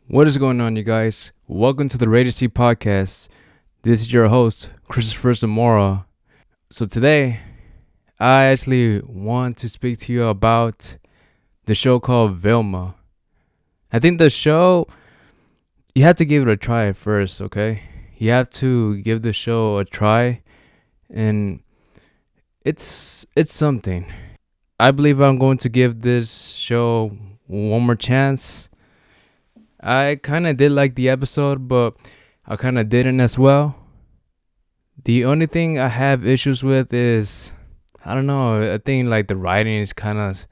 What is going on, you guys? Welcome to the Rated C podcast. This is your host, Cristopher Zamora. So today, I actually want to speak to you about the show called Vilma. I think the show, you have to give it a try at first, okay? You have to give the show a try, and it's something. I believe I'm going to give this show one more chance. I kind of did like the episode, but I kind of didn't as well. The only thing I have issues with is, I don't know, I think like the writing is kind of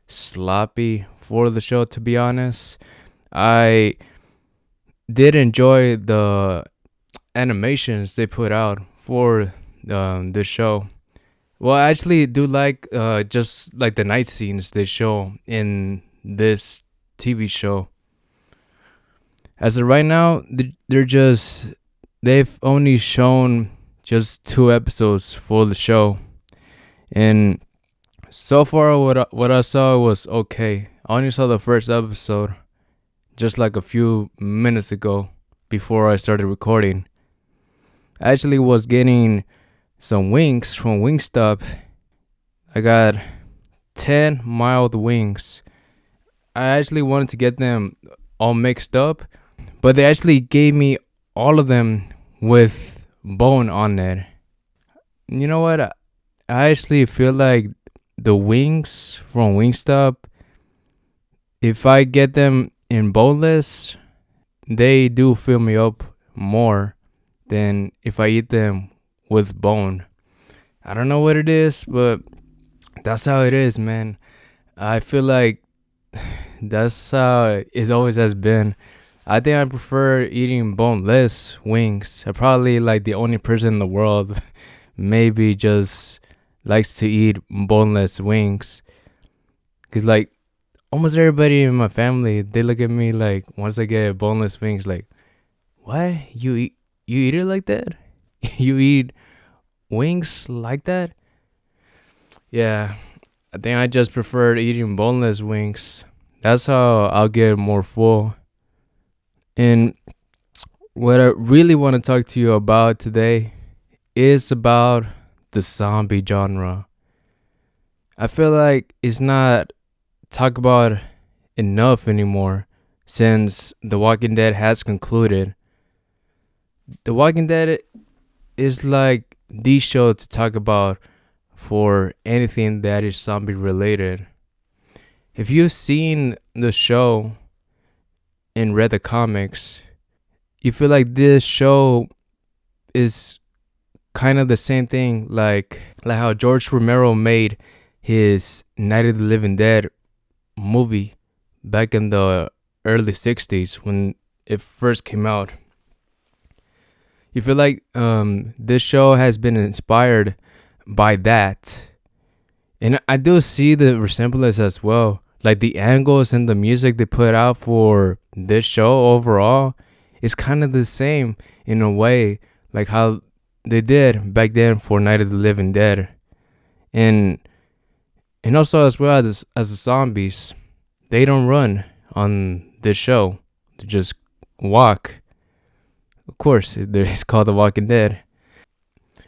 sloppy for the show, to be honest. I did enjoy the animations they put out for the show. Well, I actually do like just like the night scenes they show in this TV show. As of right now, they've only shown just 2 episodes for the show, and so far what I saw was okay. I only saw the first episode just like a few minutes ago before I started recording. I actually was getting some wings from Wingstop. I got 10 mild wings. I actually wanted to get them all mixed up, but they actually gave me all of them with bone on it. You know what? I actually feel like the wings from Wingstop, if I get them in boneless, they do fill me up more than if I eat them with bone. I don't know what it is, but that's how it is, man. I feel like that's how it always has been. I think I prefer eating boneless wings. I'm probably like the only person in the world maybe just likes to eat boneless wings. Cause like almost everybody in my family, they look at me like once I get boneless wings, like, what? You eat it like that? You eat wings like that? Yeah, I think I just prefer eating boneless wings. That's how I'll get more full. And what I really want to talk to you about today is about the zombie genre. I feel like it's not talked about enough anymore since The Walking Dead has concluded. The Walking Dead is like the show to talk about for anything that is zombie related. If you've seen the show and read the comics, you feel like this show is kind of the same thing like how George Romero made his Night of the Living Dead movie back in the early 60s when it first came out. You feel like this show has been inspired by that. And I do see the resemblance as well. Like the angles and the music they put out for this show overall is kind of the same in a way, like how they did back then for Night of the Living Dead. And also as well as the zombies, they don't run on this show. They just walk. Of course, it's called The Walking Dead.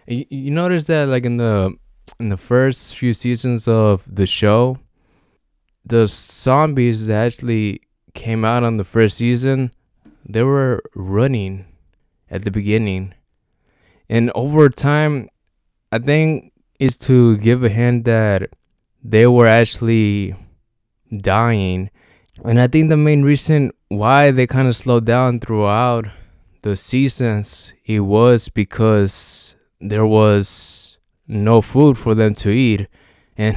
You notice that like in the first few seasons of the show, the zombies that actually came out on the first season, they were running at the beginning. And over time, I think is to give a hint that they were actually dying. And I think the main reason why they kind of slowed down throughout the seasons, it was because there was no food for them to eat. And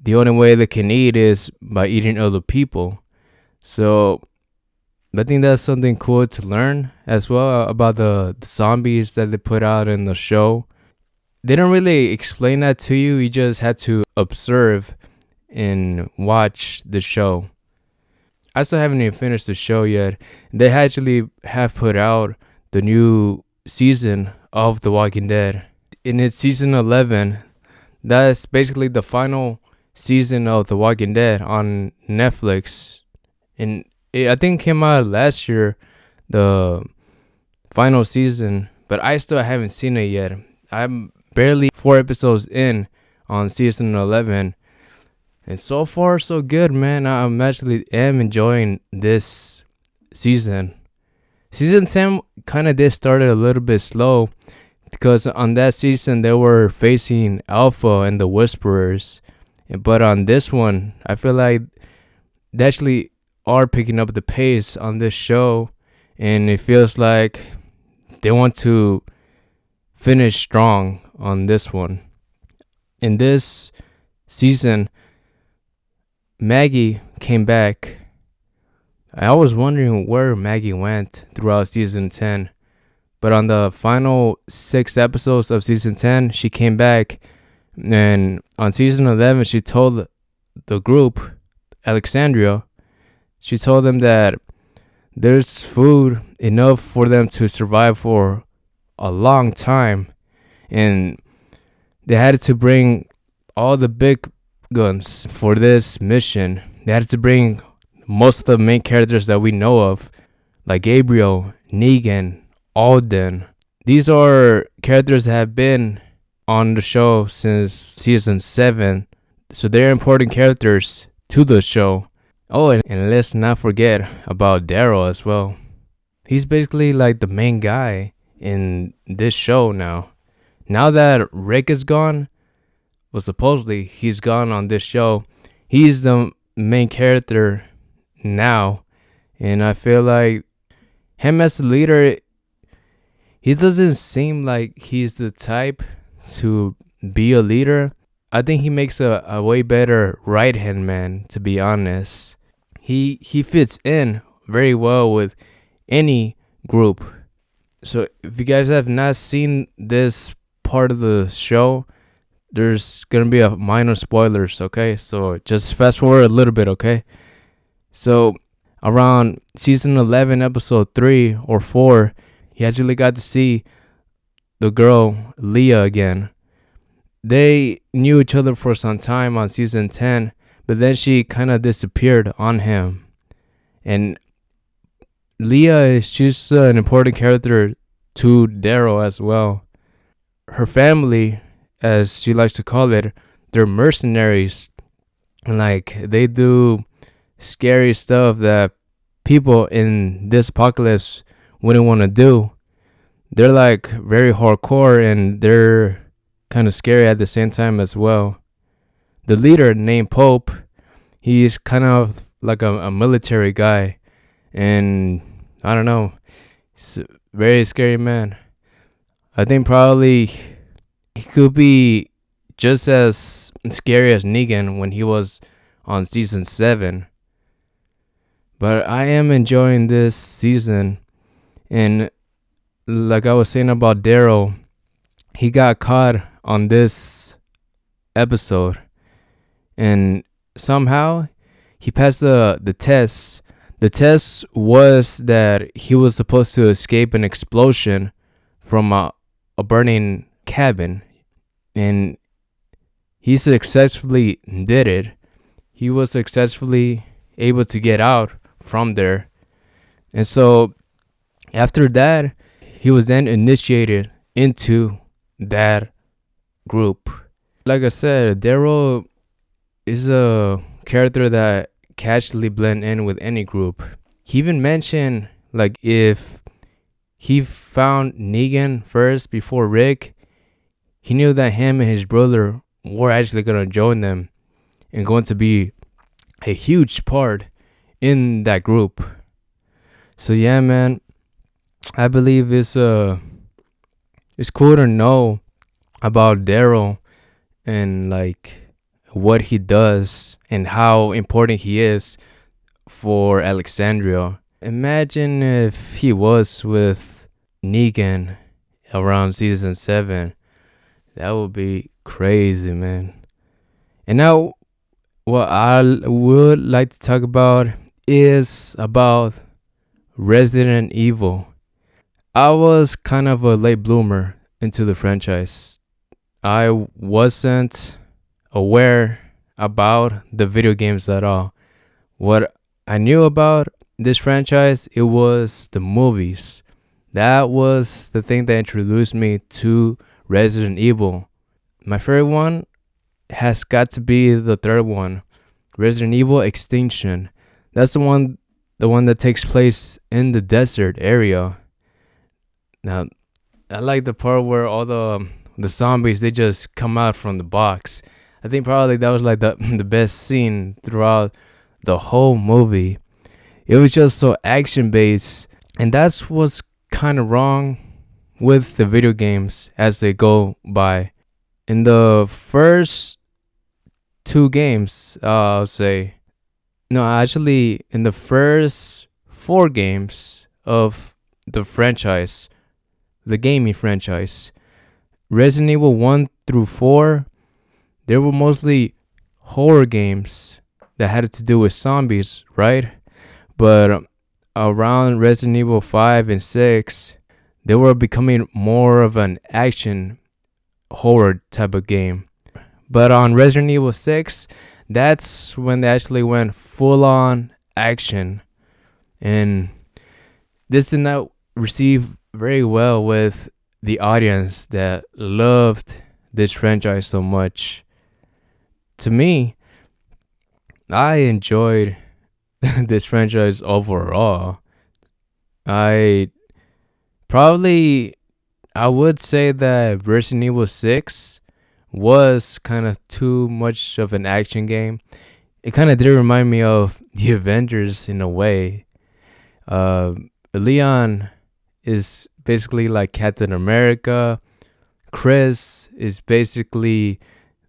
the only way they can eat is by eating other people. So I think that's something cool to learn as well about the zombies that they put out in the show. They don't really explain that to you. You just had to observe and watch the show. I still haven't even finished the show yet. They actually have put out the new season of The Walking Dead. In its season 11, that's basically the final season of The Walking Dead on Netflix. And I think it came out last year, the final season, but I still haven't seen it yet. I'm barely 4 episodes in on season 11, and so far so good, man. I'm actually am enjoying this season. Season 10 kind of did started a little bit slow because on that season they were facing Alpha and the Whisperers, but on this one I feel like they actually are picking up the pace on this show, and it feels like they want to finish strong on this one. In this season, Maggie came back. I was wondering where Maggie went throughout season 10, but on the final 6 episodes of season 10, she came back, and on season 11, she told the group, Alexandria, she told them that there's food enough for them to survive for a long time, and they had to bring all the big guns for this mission. They had to bring most of the main characters that we know of, like Gabriel, Negan, Alden. These are characters that have been on the show since season 7, so they're important characters to the show. Oh, and let's not forget about Daryl as well. He's basically like the main guy in this show now. Now that Rick is gone, well, supposedly he's gone on this show, he's the main character now. And I feel like him as the leader, he doesn't seem like he's the type to be a leader. I think he makes a way better right-hand man, to be honest. He fits in very well with any group. So if you guys have not seen this part of the show, there's going to be a minor spoilers, okay? So just fast forward a little bit, okay? So around season 11, episode 3 or 4, he actually got to see the girl, Leah, again. They knew each other for some time on season 10, but then she kind of disappeared on him. And Leah, she's an important character to Daryl as well. Her family, as she likes to call it, they're mercenaries. Like, they do scary stuff that people in this apocalypse wouldn't want to do. They're like very hardcore, and they're kind of scary at the same time as well. The leader, named Pope, he's kind of like a military guy, and I don't know, he's a very scary man. I think probably he could be just as scary as Negan when he was on season 7. But I am enjoying this season, and like I was saying about Daryl, he got caught on this episode, and somehow he passed the test. The test was that he was supposed to escape an explosion from a burning cabin, and he successfully did it. He was successfully able to get out from there. And so after that, he was then initiated into that group. Like I said, Daryl is a character that casually blend in with any group. He even mentioned, like, if he found Negan first before Rick, he knew that him and his brother were actually going to join them and going to be a huge part in that group. So yeah, man, I believe it's cool to know about Daryl and like what he does and how important he is for Alexandria. Imagine if he was with Negan around season 7. That would be crazy, man. And now what I would like to talk about is about Resident Evil. I was kind of a late bloomer into the franchise. I wasn't aware about the video games at all. What I knew about this franchise, it was the movies. That was the thing that introduced me to Resident Evil. My favorite one has got to be the third one, Resident Evil Extinction. That's the one that takes place in the desert area. Now, I like the part where all the zombies they just come out from the box. I think probably that was like the the best scene throughout the whole movie. It was just so action based, and that's what's kind of wrong with the video games as they go by. In the first two games, I'll say no, actually, in the first four games of the franchise, the gaming franchise, Resident Evil 1 through 4, they were mostly horror games that had to do with zombies, right? But around Resident Evil 5 and 6, they were becoming more of an action horror type of game. But on Resident Evil 6, that's when they actually went full on action. And this did not receive very well with the audience that loved this franchise so much. To me, I enjoyed this franchise overall. I I would say that Resident Evil 6 was kind of too much of an action game. It kind of did remind me of the Avengers in a way. Uh, Leon is basically like Captain America. Chris is basically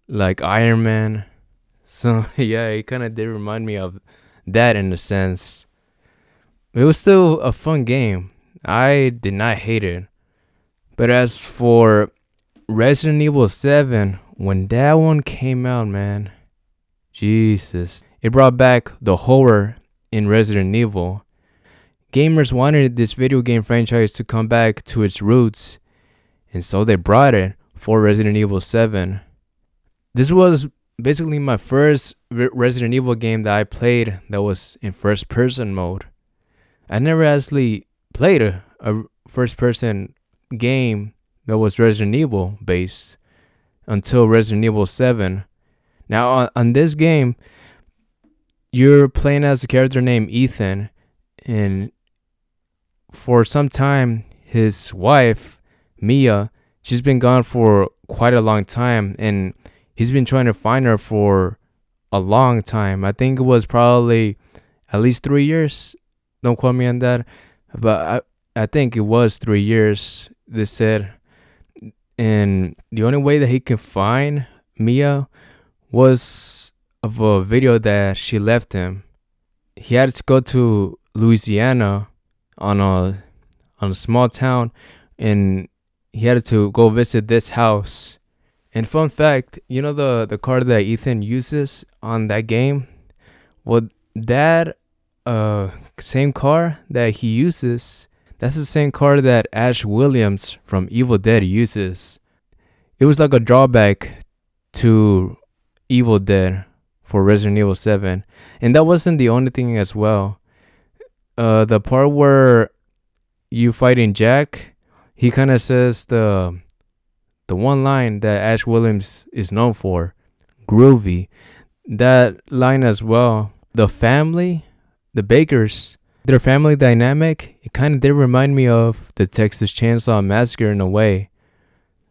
like Iron Man. So yeah, it kind of did remind me of that in a sense. It was still a fun game. I did not hate it. But as for Resident Evil 7, when that one came out, man, Jesus, it brought back the horror in Resident Evil. Gamers wanted this video game franchise to come back to its roots, and so they brought it for Resident Evil 7. This was basically my first Resident Evil game that I played that was in first person mode. I never actually played a first person game that was Resident Evil based until Resident Evil 7. Now on this game, you're playing as a character named Ethan, and for some time his wife Mia, she's been gone for quite a long time, and he's been trying to find her for a long time. I think it was probably at least 3 years. Don't quote me on that, but I think it was 3 years, they said. And the only way that he could find Mia was of a video that she left him. He had to go to Louisiana on a small town, and he had to go visit this house. And fun fact, you know the car that Ethan uses on that game? Well, that same car that he uses, that's the same car that Ash Williams from Evil Dead uses. It was like a drawback to Evil Dead for Resident Evil 7. And that wasn't the only thing as well. The part where you fighting Jack, he kind of says the one line that Ash Williams is known for, groovy. That line as well. The family, the Bakers, their family dynamic, it kind of did remind me of the Texas Chainsaw Massacre in a way.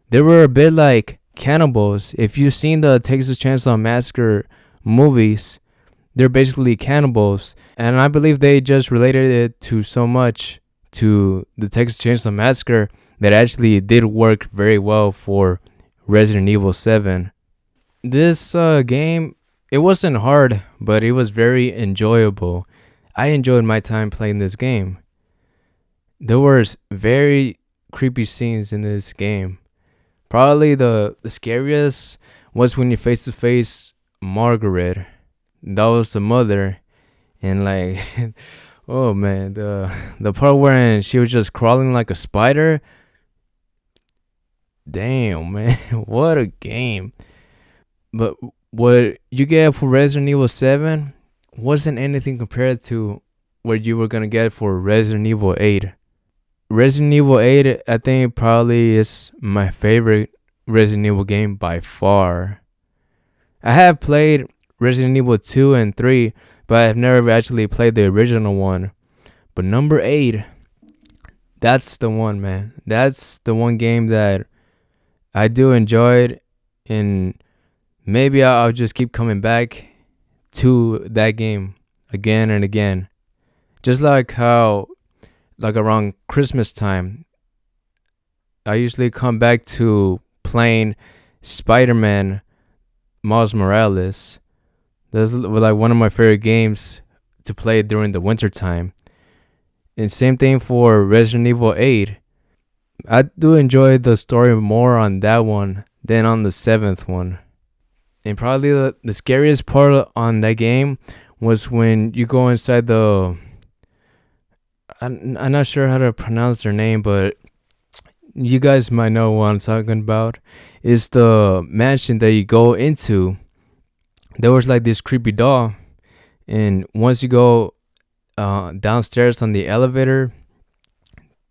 They were a bit like cannibals. If you've seen the Texas Chainsaw Massacre movies, they're basically cannibals. And I believe they just related it to so much to the Texas Chainsaw Massacre that actually did work very well for Resident Evil 7. This game, it wasn't hard, but it was very enjoyable. I enjoyed my time playing this game. There were very creepy scenes in this game. Probably the scariest was when you face to face Margaret. That was the mother. And like, oh man, the part where she was just crawling like a spider. Damn, man, what a game. But what you get for Resident Evil 7 wasn't anything compared to what you were gonna get for Resident Evil 8. Resident Evil 8, I think probably is my favorite Resident Evil game by far. I have played Resident Evil 2 and 3, but I've never actually played the original one. But number 8, that's the one, man. That's the one game that I do enjoy it, and maybe I'll just keep coming back to that game again and again. Just like how, like around Christmas time, I usually come back to playing Spider-Man Miles Morales. That's like one of my favorite games to play during the winter time. And same thing for Resident Evil 8. I do enjoy the story more on that one than on the 7th one. And probably the scariest part on that game was when you go inside the... I'm not sure how to pronounce their name, but you guys might know what I'm talking about. It's the mansion that you go into. There was like this creepy doll. And once you go downstairs on the elevator,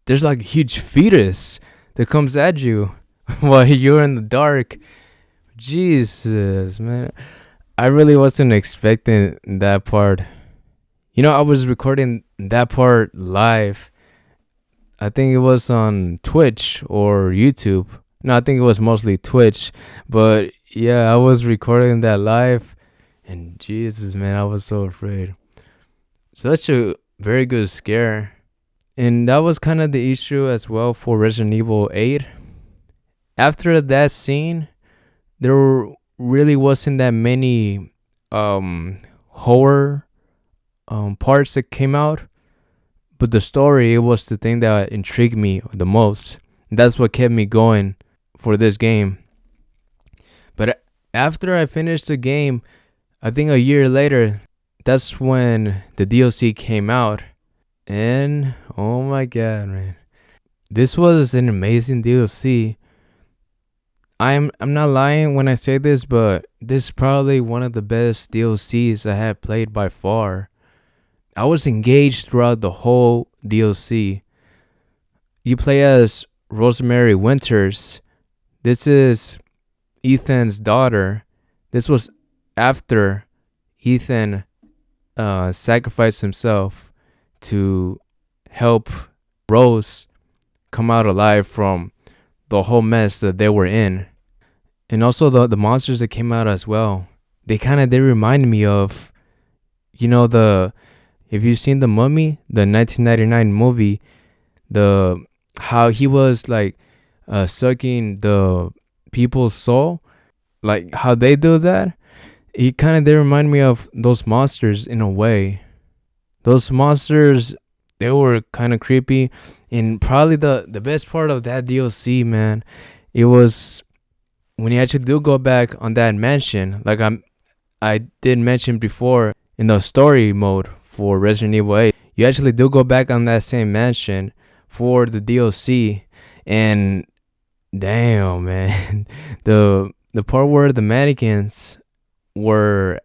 there's like a huge fetus that comes at you while you're in the dark. Jesus, man. I really wasn't expecting that part. You know, I was recording that part live. I think it was on Twitch or YouTube. No, I think it was mostly Twitch. But yeah, I was recording that live. And Jesus, man, I was so afraid. Such a very good scare. And that was kind of the issue as well for Resident Evil 8. After that scene, there really wasn't that many horror parts that came out. But the story, it was the thing that intrigued me the most. That's what kept me going for this game. But after I finished the game, I think a year later, that's when the DLC came out. And oh my god, man. This was an amazing DLC. I'm not lying when I say this, but this is probably one of the best DLCs I have played by far. I was engaged throughout the whole DLC. You play as Rosemary Winters. This is Ethan's daughter. This was after Ethan sacrificed himself to help Rose come out alive from the whole mess that they were in. And also the monsters that came out as well. They remind me of, you know, if you've seen The Mummy, the 1999 movie, how he was like sucking the people's soul, like how they do that. They remind me of those monsters in a way. Those monsters, they were kind of creepy. And probably the best part of that DLC, man, it was when you actually do go back on that mansion. Like I did mention before, in the story mode for Resident Evil 8, you actually do go back on that same mansion for the DLC. And damn, man, the part where the mannequins were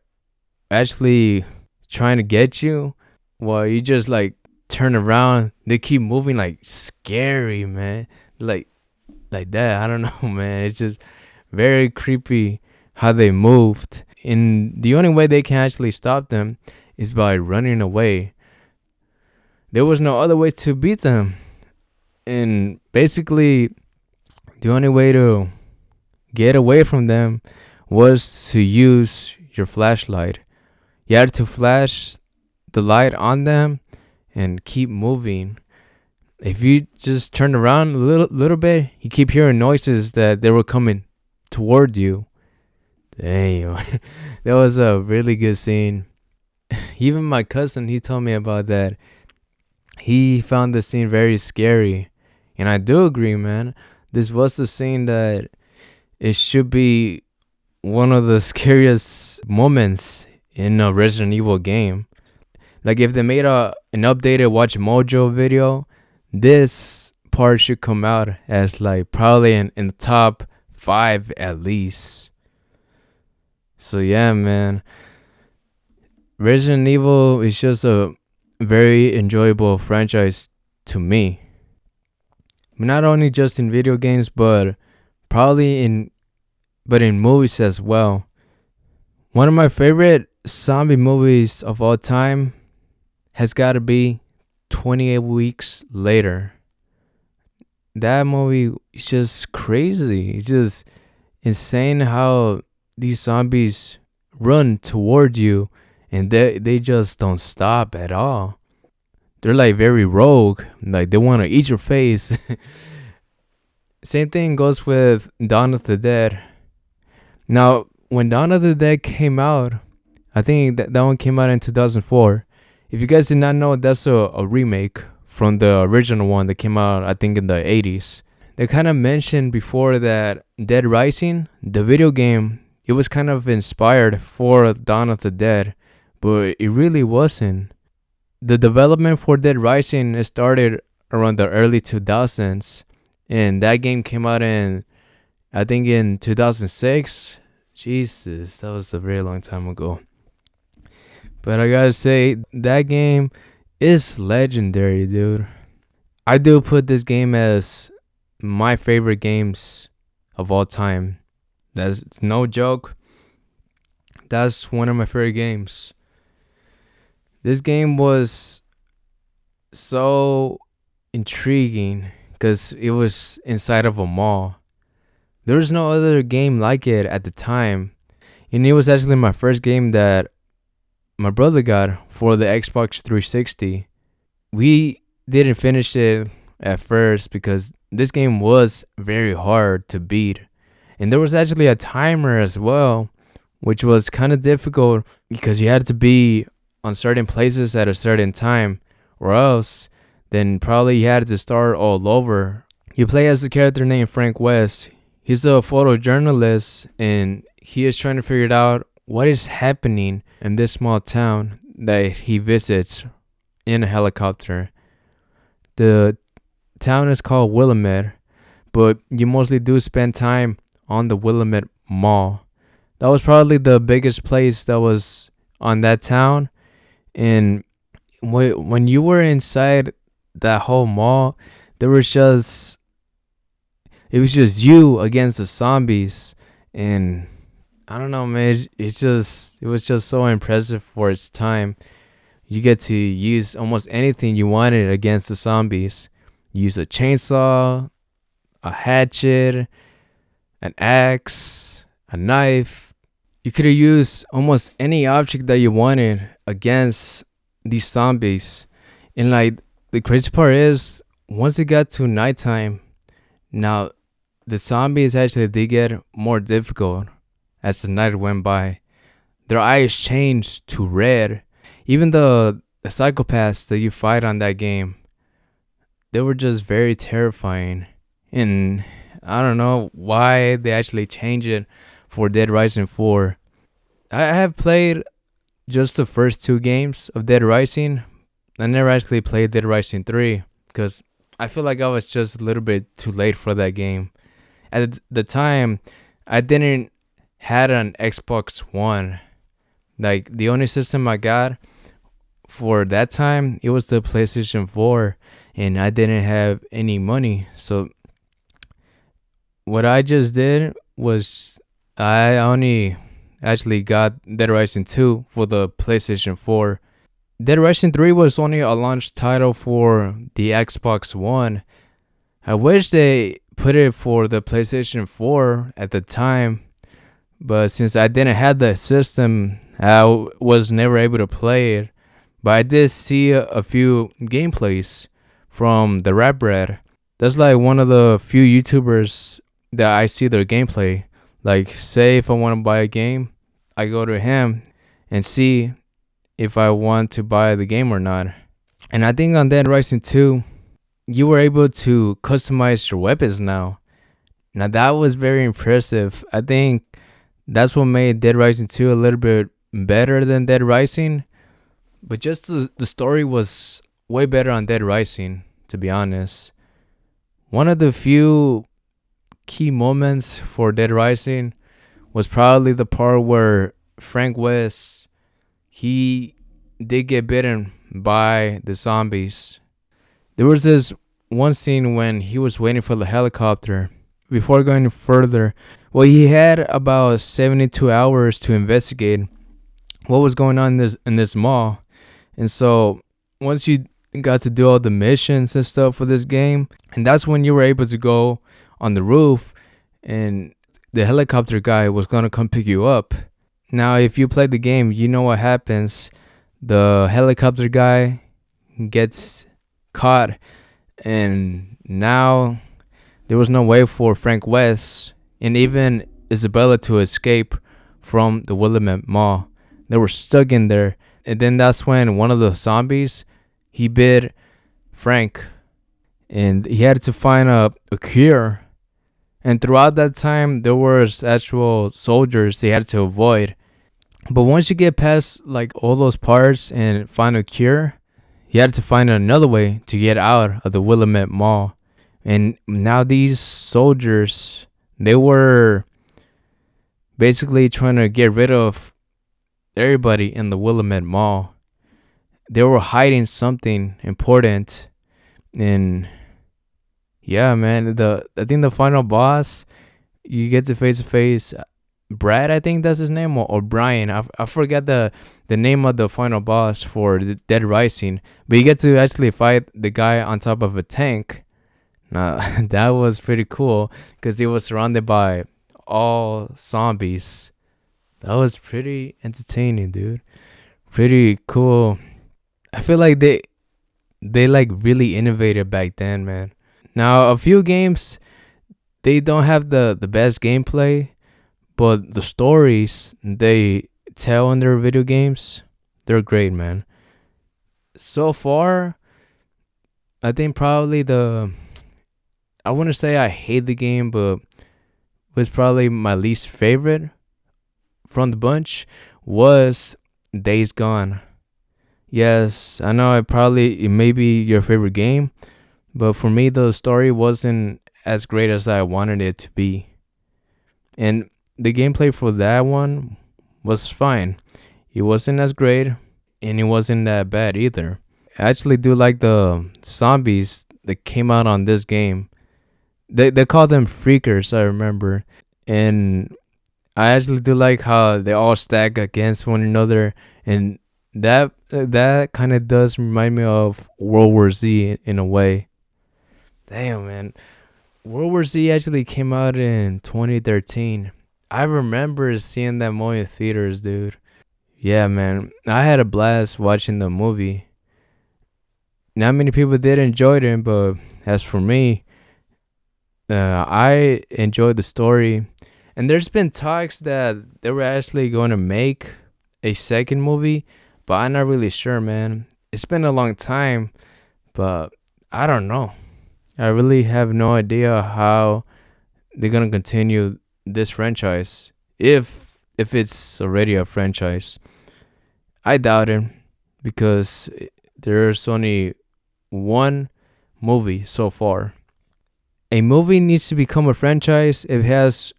actually trying to get you, while you just like turn around, they keep moving like scary, man. Like that. I don't know, man. It's just very creepy how they moved. And the only way they can actually stop them is by running away. There was no other way to beat them. And basically, the only way to get away from them was to use your flashlight. You had to flash the light on them and keep moving. If you just turn around a little bit, you keep hearing noises that they were coming toward you. Damn. That was a really good scene. Even my cousin, he told me about that. He found the scene very scary. And I do agree, man. This was the scene that it should be one of the scariest moments in a Resident Evil game. Like if they made an updated Watch Mojo video, this part should come out as like probably in the top 5 at least. So yeah, man. Resident Evil is just a very enjoyable franchise to me. Not only just in video games, but probably in movies as well. One of my favorite zombie movies of all time has got to be 28 Weeks Later. That movie is just crazy. It's just insane how these zombies run toward you and they just don't stop at all. They're like very rogue. Like they want to eat your face. Same thing goes with Dawn of the Dead. Now, when Dawn of the Dead came out, I think that one came out in 2004. If you guys did not know, that's a remake from the original one that came out, I think, in the 80s. They kind of mentioned before that Dead Rising, the video game, it was kind of inspired for Dawn of the Dead, but it really wasn't. The development for Dead Rising started around the early 2000s, and that game came out I think, in 2006. Jesus, that was a very long time ago. But I gotta say, that game is legendary, dude. I do put this game as my favorite games of all time. That's no joke. That's one of my favorite games. This game was so intriguing because it was inside of a mall. There was no other game like it at the time. And it was actually my first game that my brother got for the Xbox 360. We didn't finish it at first because this game was very hard to beat. And there was actually a timer as well, which was kind of difficult because you had to be on certain places at a certain time, or else then probably you had to start all over. You play as a character named Frank West. He's a photojournalist and he is trying to figure out what is happening in this small town that he visits in a helicopter. The town is called Willamette, but you mostly do spend time on the Willamette Mall. That was probably the biggest place that was on that town. And when you were inside that whole mall, it was just you against the zombies. And I don't know, man. It was just so impressive for its time. You get to use almost anything you wanted against the zombies. Use a chainsaw, a hatchet, an axe, a knife. You could have used almost any object that you wanted against these zombies. And like the crazy part is, once it got to nighttime, now the zombies actually did get more difficult as the night went by. Their eyes changed to red. Even the psychopaths that you fight on that game, they were just very terrifying. And I don't know why they actually changed it for Dead Rising 4. I have played just the first 2 games of Dead Rising. I never actually played Dead Rising 3 because I feel like I was just a little bit too late for that game. At the time, I didn't had an Xbox One. Like the only system I got for that time, it was the PlayStation 4, and I didn't have any money. So what I just did was I only actually got Dead Rising 2 for the PlayStation 4. Dead Rising 3 was only a launch title for the Xbox One. I wish they put it for the PlayStation 4 at the time, but since I didn't have the system, I was never able to play it. But I did see a few gameplays from the Rap Bread. That's like one of the few YouTubers that I see their gameplay. Like, say if I want to buy a game, I go to him and see if I want to buy the game or not. And I think on Dead Rising 2, you were able to customize your weapons now. Now that was very impressive. I think that's what made Dead Rising 2 a little bit better than Dead Rising. But just the story was way better on Dead Rising, to be honest. One of the few key moments for Dead Rising was probably the part where Frank West, he did get bitten by the zombies. There was this one scene when he was waiting for the helicopter. Before going further, well, he had about 72 hours to investigate what was going on in this mall. And so once you got to do all the missions and stuff for this game, and that's when you were able to go on the roof, and the helicopter guy was gonna come pick you up. Now, if you played the game, you know what happens. The helicopter guy gets caught, and now there was no way for Frank West and even Isabella to escape from the Willamette Mall. They were stuck in there. And then that's when one of the zombies, he bit Frank. And he had to find a cure. And throughout that time, there was actual soldiers they had to avoid. But once you get past like all those parts and find a cure, you had to find another way to get out of the Willamette Mall. And now these soldiers, they were basically trying to get rid of everybody in the Willamette Mall. They were hiding something important. And yeah, man, I think the final boss, you get to face Brad, I think that's his name, or Brian. I forget the name of the final boss for Dead Rising. But you get to actually fight the guy on top of a tank. That was pretty cool because he was surrounded by all zombies. That was pretty entertaining, dude. Pretty cool. I feel like they like really innovated back then, man. Now, a few games, they don't have the best gameplay, but the stories they tell in their video games, they're great, man. So far, I think probably I wouldn't say I hate the game, but was probably my least favorite from the bunch was Days Gone. Yes, I know it may be your favorite game, but for me the story wasn't as great as I wanted it to be. And the gameplay for that one was fine. It wasn't as great and it wasn't that bad either. I actually do like the zombies that came out on this game. They call them freakers, I remember. And I actually do like how they all stack against one another, and that kind of does remind me of World War Z in a way. Damn, man. World War Z actually came out in 2013. I remember seeing that movie in theaters, dude. Yeah, man. I had a blast watching the movie. Not many people did enjoy it, but as for me, I enjoyed the story. And there's been talks that they were actually going to make a second movie, but I'm not really sure, man. It's been a long time, but I don't know. I really have no idea how they're going to continue this franchise, if it's already a franchise. I doubt it, because there's only one movie so far. A movie needs to become a franchise if it has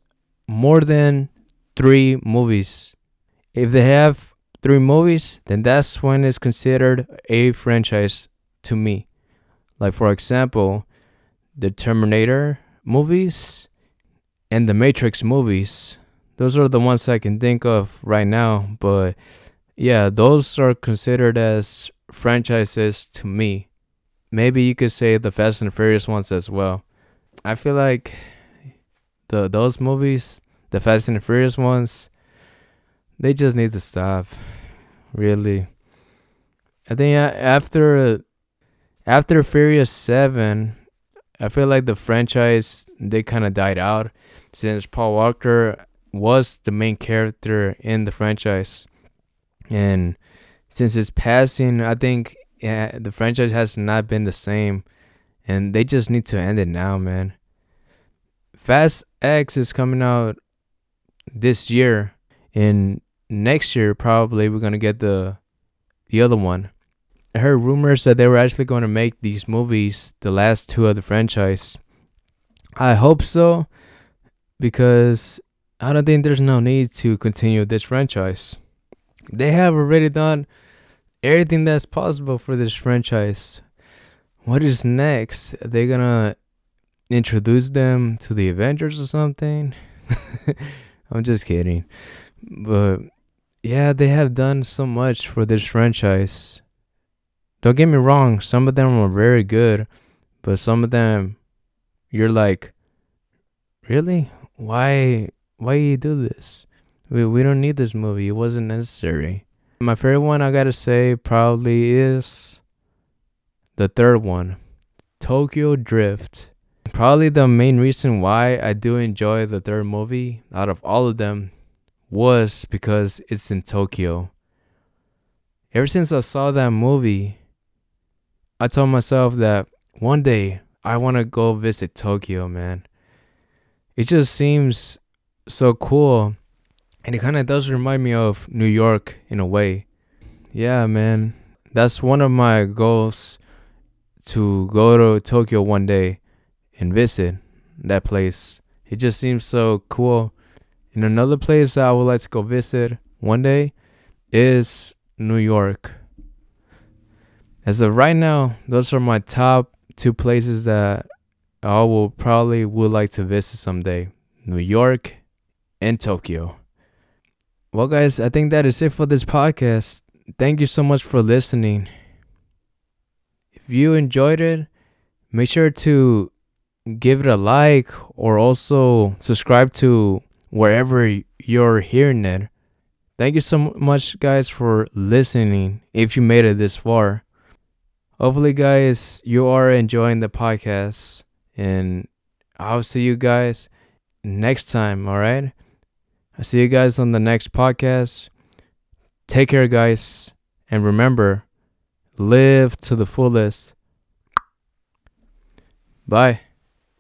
more than 3 movies. If they have 3 movies, then that's when it's considered a franchise to me. Like, for example, the Terminator movies and the Matrix movies. Those are the ones I can think of right now. But yeah, those are considered as franchises to me. Maybe you could say the Fast and Furious ones as well. I feel like those movies, the Fast and Furious ones, they just need to stop. Really. I think after Furious 7, I feel like the franchise, they kind of died out, since Paul Walker was the main character in the franchise. And since his passing, I think the franchise has not been the same. And they just need to end it now, man. Fast X is coming out this year. And next year, probably, we're going to get the other one. I heard rumors that they were actually going to make these movies the last 2 of the franchise. I hope so, because I don't think there's no need to continue this franchise. They have already done everything that's possible for this franchise. What is next? Are they gonna introduce them to the Avengers or something? I'm just kidding. But yeah, they have done so much for this franchise. Don't get me wrong, some of them are very good, but some of them you're like, really? Why you do this? We don't need this movie. It wasn't necessary. My favorite one I gotta say probably is the third one, Tokyo Drift. Probably the main reason why I do enjoy the third movie out of all of them was because it's in Tokyo. Ever since I saw that movie, I told myself that one day I want to go visit Tokyo, man. It just seems so cool, and it kind of does remind me of New York in a way. Yeah, man. That's one of my goals, to go to Tokyo one day and visit that place. It just seems so cool. And another place that I would like to go visit one day is New York. As of right now, those are my top two places that I will probably would like to visit someday. New York and Tokyo. Well, guys, I think that is it for this podcast. Thank you so much for listening. If you enjoyed it, make sure to give it a like or also subscribe to wherever you're hearing it. Thank you so much, guys, for listening. If you made it this far, hopefully, guys, you are enjoying the podcast, and I'll see you guys next time. All right, I'll see you guys on the next podcast. Take care, guys, and remember, live to the fullest. Bye.